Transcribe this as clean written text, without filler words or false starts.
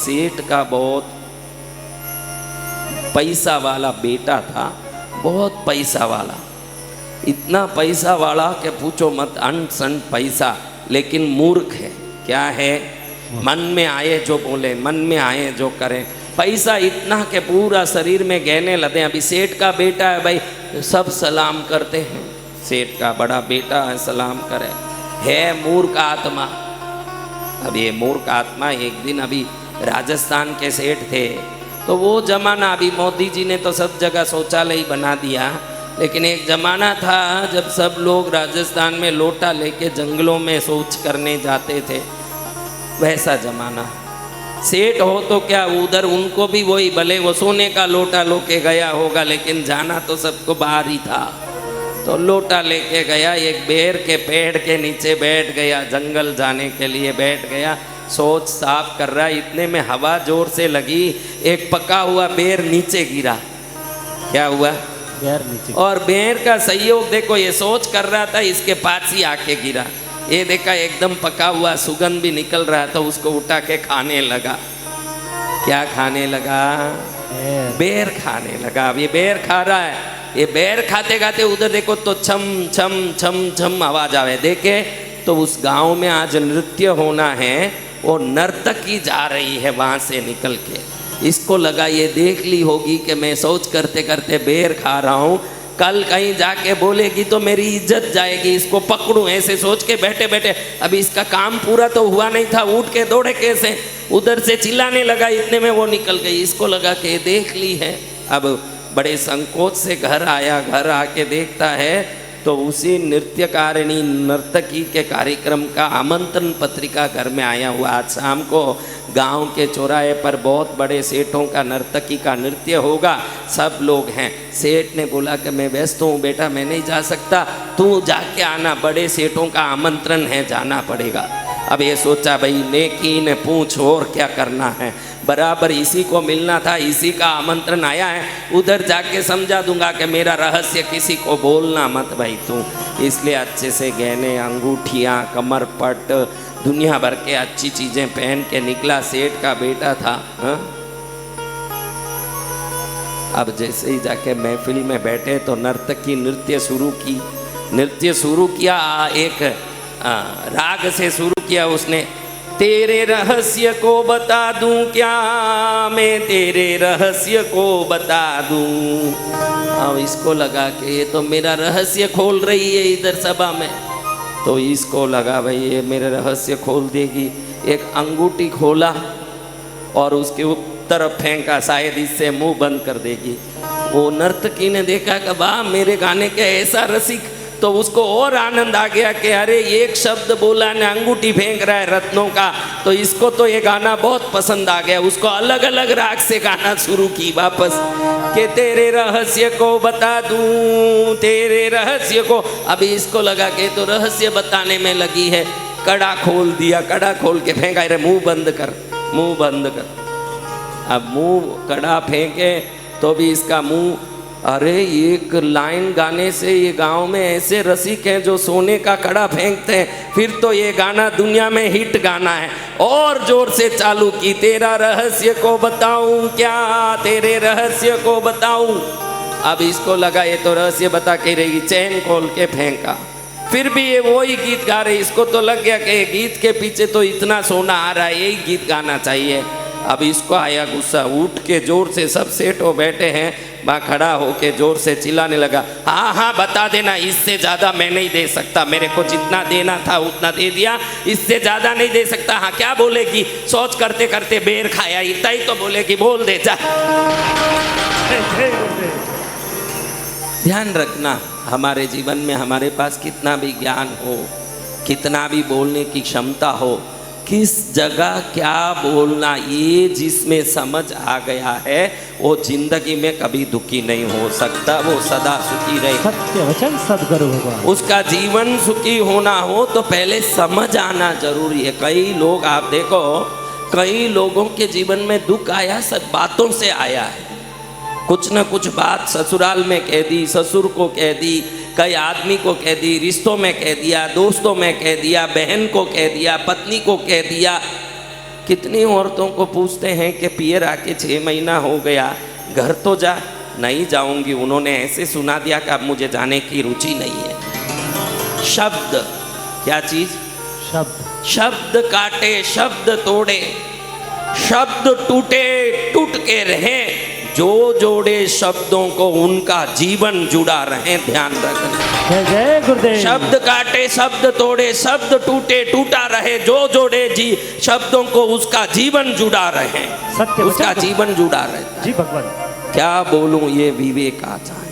सेठ का बहुत पैसा वाला बेटा था, बहुत पैसा वाला, इतना पैसा वाला कि पूछो मत, अंट संट पैसा, लेकिन मूर्ख है। क्या है? मन में आए जो बोले, मन में आए जो करें। पैसा इतना कि पूरा शरीर में गहने लदे। अभी सेठ का बेटा है भाई, सब सलाम करते हैं, सेठ का बड़ा बेटा है सलाम करे, है मूर्ख आत्मा। अब ये मूर्ख आत्मा एक दिन, अभी राजस्थान के सेठ थे, तो वो जमाना, अभी मोदी जी ने तो सब जगह शौचालय बना दिया, लेकिन एक ज़माना था जब सब लोग राजस्थान में लोटा लेके जंगलों में शौच करने जाते थे, वैसा ज़माना। सेठ हो तो क्या, उधर उनको भी वही, भले वो सोने का लोटा लेके गया होगा, लेकिन जाना तो सबको बाहर ही था। तो लोटा लेके गया, एक बेर के पेड़ के नीचे बैठ गया, जंगल जाने के लिए बैठ गया, शौच साफ कर रहा, इतने में हवा जोर से लगी, एक पका हुआ बेर नीचे गिरा। क्या हुआ? बेर नीचे। और बेर का संयोग देखो, ये शौच कर रहा था, इसके पास ही आके गिरा। ये देखा एकदम पका हुआ, सुगंध भी निकल रहा था, उसको उठा के खाने लगा। क्या खाने लगा? बेर खाने लगा। अब ये बेर खा रहा है, ये बेर खाते खाते उधर देखो तो छम छम छम छम आवाज आवे। देखे तो उस गांव में आज नृत्य होना है, वो नर्तकी जा रही है वहां से निकल के। इसको लगा ये देख ली होगी कि मैं शौच करते करते बेर खा रहा हूँ, कल कहीं जाके बोलेगी तो मेरी इज्जत जाएगी, इसको पकड़ूं, ऐसे सोच के बैठे बैठे, अभी इसका काम पूरा तो हुआ नहीं था, उठ के दौड़े कैसे, उधर से चिल्लाने लगा, इतने में वो निकल गई। इसको लगा कि ये देख ली है। अब बड़े संकोच से घर आया, घर आके देखता है तो उसी नृत्यकारिणी नर्तकी के कार्यक्रम का आमंत्रण पत्रिका घर में आया हुआ। आज शाम को गांव के चौराहे पर बहुत बड़े सेठों का नर्तकी का नृत्य होगा, सब लोग हैं। सेठ ने बोला कि मैं व्यस्त हूँ बेटा, मैं नहीं जा सकता, तू जाके आना, बड़े सेठों का आमंत्रण है, जाना पड़ेगा। अब ये सोचा भाई नेकी ने पूछ और क्या करना है, बराबर इसी को मिलना था, इसी का आमंत्रण आया है, उधर जाके समझा दूंगा कि मेरा रहस्य किसी को बोलना मत भाई तू। इसलिए अच्छे से गहने, अंगूठियाँ, कमरपट, दुनिया भर के अच्छी चीज़ें पहन के निकला। सेठ का बेटा था। हा? अब जैसे ही जाके महफिल में बैठे तो नर्तकी नृत्य शुरू की। नृत्य शुरू किया, एक राग से शुरू किया उसने। तेरे रहस्य को बता दूं क्या, मैं तेरे रहस्य को बता दूं। अब इसको लगा कि ये तो मेरा रहस्य खोल रही है इधर सभा में, तो इसको लगा भाई ये मेरे रहस्य खोल देगी। एक अंगूठी खोला और उसके तरफ फेंका, शायद इससे मुंह बंद कर देगी। वो नर्तकी ने देखा कि वाह मेरे गाने के ऐसा रसिक, तो उसको और आनंद आ गया कि अरे एक शब्द बोला ने अंगूठी फेंक रहा है रत्नों का, तो इसको तो ये गाना बहुत पसंद आ गया। उसको अलग अलग राग से गाना शुरू की वापस कि तेरे रहस्य को बता दूं, तेरे रहस्य को। अभी इसको लगा कि तो रहस्य बताने में लगी है, कड़ा खोल दिया, कड़ा खोल के फेंका, अरे मुंह बंद कर, मुंह बंद कर। अब मुंह कड़ा फेंके तो भी इसका मुंह, अरे एक लाइन गाने से ये गांव में ऐसे रसिक हैं जो सोने का कड़ा फेंकते हैं, फिर तो ये गाना दुनिया में हिट गाना है। और जोर से चालू की, तेरा रहस्य को बताऊं क्या, तेरे रहस्य को बताऊं। अब इसको लगा ये तो रहस्य बता के रहेगी, चैन खोल के फेंका, फिर भी ये वही गीत गा रहे। इसको तो लग गया कि गीत के पीछे तो इतना सोना आ रहा है, यही गीत गाना चाहिए। अब इसको आया गुस्सा, उठ के जोर से, सब सेठों बैठे हैं वहाँ, खड़ा होके जोर से चिल्लाने लगा, हाँ हाँ बता देना, इससे ज़्यादा मैं नहीं दे सकता, मेरे को जितना देना था उतना दे दिया, इससे ज़्यादा नहीं दे सकता। हाँ क्या बोलेगी, सोच करते करते बेर खाया, इतना ही तो बोलेगी, बोल दे जा। ध्यान रखना, हमारे जीवन में हमारे पास कितना भी ज्ञान हो, कितना भी बोलने की क्षमता हो, किस जगह क्या बोलना, ये जिसमें समझ आ गया है वो जिंदगी में कभी दुखी नहीं हो सकता, वो सदा सुखी रहे। सत्य वचन सद्गुरु भगवान। उसका जीवन सुखी होना हो तो पहले समझ आना जरूरी है। कई लोग आप देखो, कई लोगों के जीवन में दुख आया सब बातों से आया है, कुछ न कुछ बात ससुराल में कह दी, ससुर को कह दी, कई आदमी को कह दी, रिश्तों में कह दिया, दोस्तों में कह दिया, बहन को कह दिया, पत्नी को कह दिया, कितनी औरतों को पूछते हैं कि पियर आके 6 महीना हो गया, घर तो जा। नहीं जाऊंगी, उन्होंने ऐसे सुना दिया कि अब मुझे जाने की रुचि नहीं है। शब्द, क्या चीज? शब्द। शब्द काटे, शब्द तोड़े, शब्द टूटे, टूट के रहे। जो जोड़े शब्दों को उनका जीवन जुड़ा रहे, ध्यान रखना। जय जय गुरुदेव। शब्द काटे, शब्द तोड़े, शब्द टूटे, टूटा रहे। जो जोड़े जी शब्दों को उसका जीवन जुड़ा रहे, सत्य उसका वचन। जीवन जुड़ा रहे। जी भगवान। क्या बोलूं, ये विवेक आता है।